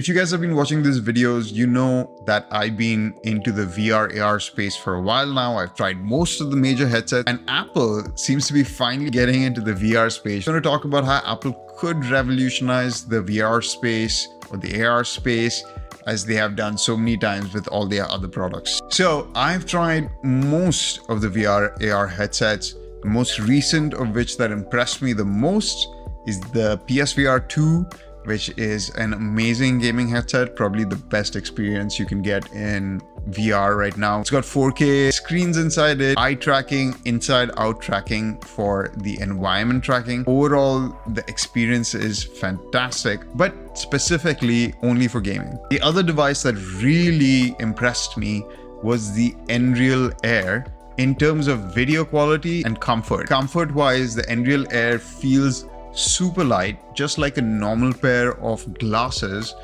If you guys have been watching these videos, you know that I've been into the VR AR space for a while now. I've tried most of the major headsets, and Apple seems to be finally getting into the VR space. I'm going to talk about how Apple could revolutionize the VR space or the AR space, as they have done so many times with all their other products. So I've tried most of the VR AR headsets. The most recent of which that impressed me the most is the PSVR 2, which is an amazing gaming headset, probably the best experience you can get in VR right now. It's got 4K screens inside it, eye tracking, inside-out tracking for the environment tracking. Overall, the experience is fantastic, but specifically only for gaming. The other device that really impressed me was the Nreal Air in terms of video quality and comfort. Comfort-wise, the Nreal Air feels super light, just like a normal pair of glasses.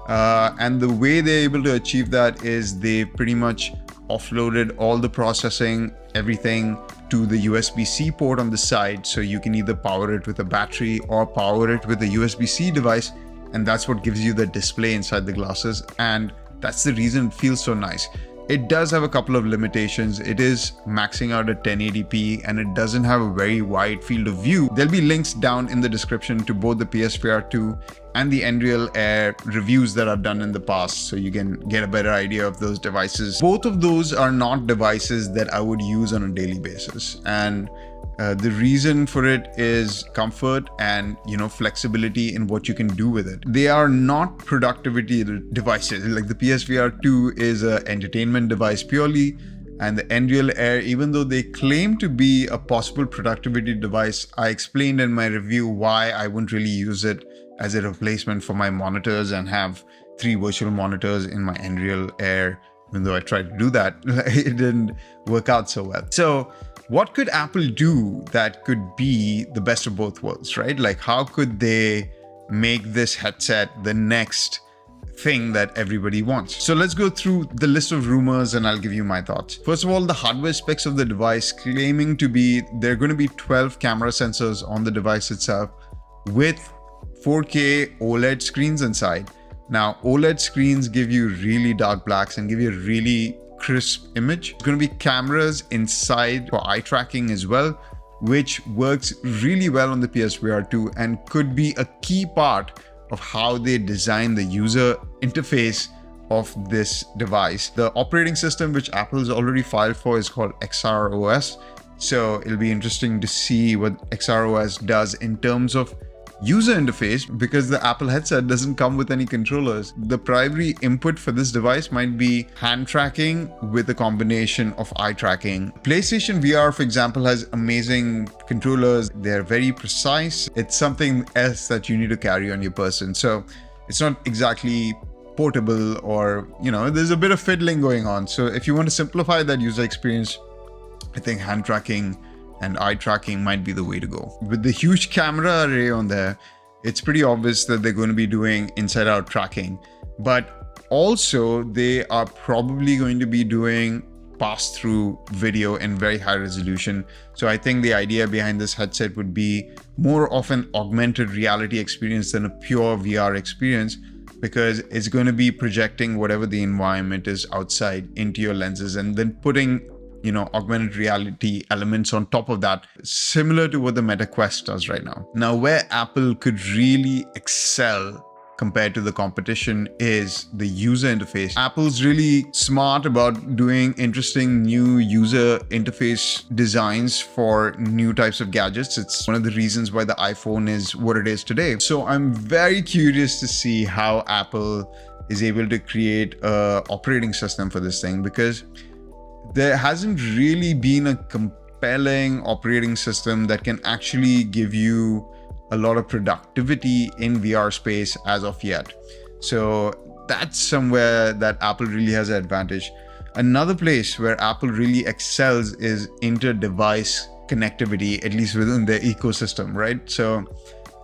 And the way they're able to achieve that is they pretty much offloaded all the processing, everything to the USB-C port on the side. So you can either power it with a battery or power it with a USB-C device. And that's what gives you the display inside the glasses. And that's the reason it feels so nice. It does have a couple of limitations. It is maxing out at 1080p and it doesn't have a very wide field of view. There'll be links down in the description to both the PSVR 2 and the Nreal Air reviews that I've done in the past, so you can get a better idea of those devices. Both of those are not devices that I would use on a daily basis. And the reason for it is comfort and, flexibility in what you can do with it. They are not productivity devices. Like the PSVR 2 is an entertainment device purely, and the Nreal Air, even though they claim to be a possible productivity device, I explained in my review why I wouldn't really use it as a replacement for my monitors and have 3 virtual monitors in my Nreal Air. Even though I tried to do that, it didn't work out so well. So what could Apple do that could be the best of both worlds, right? Like, how could they make this headset the next thing that everybody wants? So let's go through the list of rumors and I'll give you my thoughts. First of all, the hardware specs of the device claiming to be, there are going to be 12 camera sensors on the device itself with 4K OLED screens inside. Now, OLED screens give you really dark blacks and give you a really crisp image. There's going to be cameras inside for eye tracking as well, which works really well on the PSVR 2 and could be a key part of how they design the user interface of this device. The operating system, which Apple has already filed for, is called XROS. So it'll be interesting to see what XROS does in terms of user interface, because the Apple headset doesn't come with any controllers. The primary input for this device might be hand tracking with a combination of eye tracking. PlayStation VR, for example, has amazing controllers. They're very precise. It's something else that you need to carry on your person. So it's not exactly portable, or, there's a bit of fiddling going on. So if you want to simplify that user experience, I think hand tracking and eye tracking might be the way to go. With the huge camera array on there, it's pretty obvious that they're going to be doing inside-out tracking, but also they are probably going to be doing pass-through video in very high resolution. So I think the idea behind this headset would be more of an augmented reality experience than a pure VR experience, because it's going to be projecting whatever the environment is outside into your lenses and then putting augmented reality elements on top of that, similar to what the Meta Quest does right now. Now, where Apple could really excel compared to the competition is the user interface. Apple's really smart about doing interesting new user interface designs for new types of gadgets. It's one of the reasons why the iPhone is what it is today. So I'm very curious to see how Apple is able to create an operating system for this thing, because there hasn't really been a compelling operating system that can actually give you a lot of productivity in VR space as of yet. So that's somewhere that Apple really has an advantage. Another place where Apple really excels is inter-device connectivity, at least within their ecosystem, right? So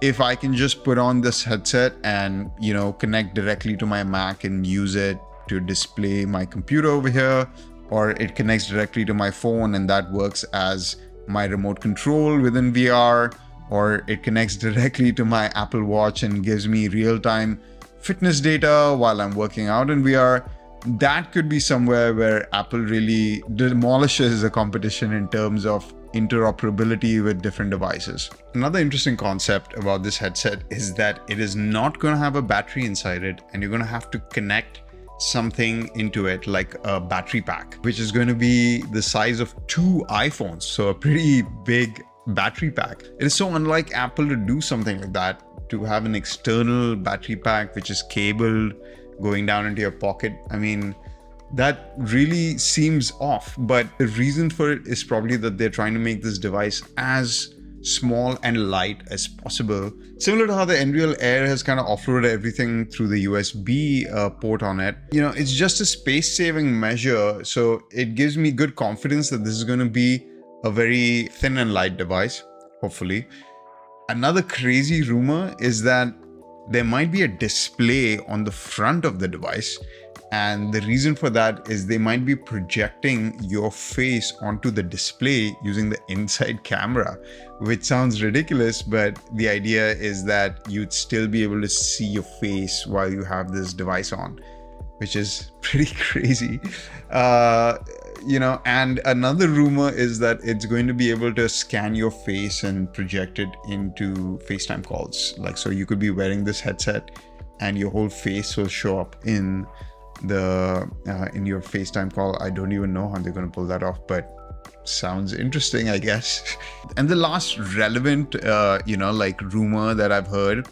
if I can just put on this headset and, connect directly to my Mac and use it to display my computer over here, or it connects directly to my phone and that works as my remote control within VR, or it connects directly to my Apple Watch and gives me real-time fitness data while I'm working out in VR. That could be somewhere where Apple really demolishes the competition in terms of interoperability with different devices. Another interesting concept about this headset is that it is not going to have a battery inside it, and you're going to have to connect something into it like a battery pack, which is going to be the size of 2 iPhones. So a pretty big battery pack. It is so unlike Apple to do something like that, to have an external battery pack which is cabled going down into your pocket. I mean, that really seems off, but the reason for it is probably that they're trying to make this device as small and light as possible. Similar to how the Nreal Air has kind of offloaded everything through the USB port on it. You know, it's just a space-saving measure, so it gives me good confidence that this is going to be a very thin and light device, hopefully. Another crazy rumor is that there might be a display on the front of the device. And the reason for that is they might be projecting your face onto the display using the inside camera, which sounds ridiculous, but the idea is that you'd still be able to see your face while you have this device on, which is pretty crazy. You know, and another rumor is that it's going to be able to scan your face and project it into FaceTime calls. Like, so you could be wearing this headset and your whole face will show up in your FaceTime call. I don't even know how they're going to pull that off, but sounds interesting, I guess. And the last relevant, like rumor that I've heard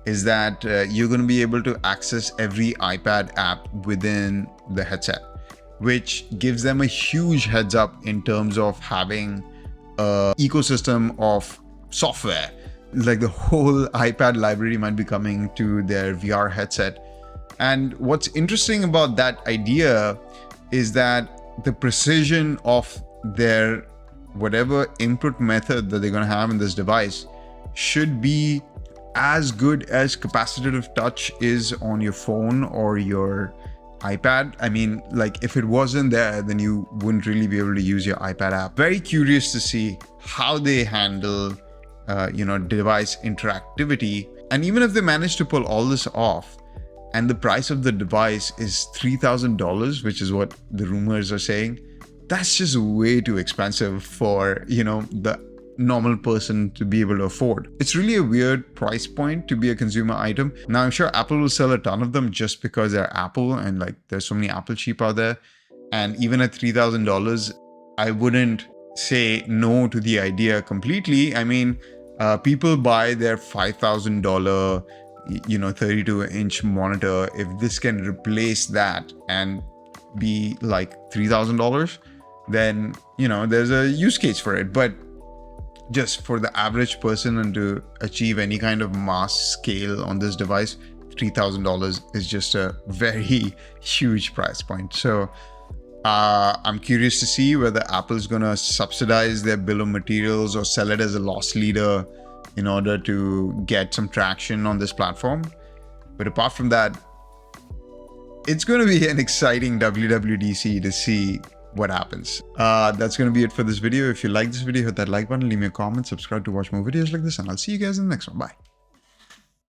is that you're going to be able to access every iPad app within the headset, which gives them a huge heads up in terms of having an ecosystem of software. Like the whole iPad library might be coming to their VR headset. And what's interesting about that idea is that the precision of their whatever input method that they're going to have in this device should be as good as capacitive touch is on your phone or your iPad. I mean, like if it wasn't there, then you wouldn't really be able to use your iPad app. Very curious to see how they handle, device interactivity. And even if they manage to pull all this off, and the price of the device is $3,000, which is what the rumors are saying, that's just way too expensive for, the normal person to be able to afford. It's really a weird price point to be a consumer item. Now, I'm sure Apple will sell a ton of them just because they're Apple and like there's so many Apple cheap out there. And even at $3,000, I wouldn't say no to the idea completely. I mean, people buy their $5,000 32-inch monitor. If this can replace that and be like $3,000, then there's a use case for it. But just for the average person and to achieve any kind of mass scale on this device, $3,000 is just a very huge price point. So I'm curious to see whether Apple's gonna subsidize their bill of materials or sell it as a loss leader in order to get some traction on this platform. But apart from that, it's going to be an exciting WWDC to see what happens. That's going to be it for this video. If you like this video, hit that like button, leave me a comment, subscribe to watch more videos like this, and I'll see you guys in the next one. Bye.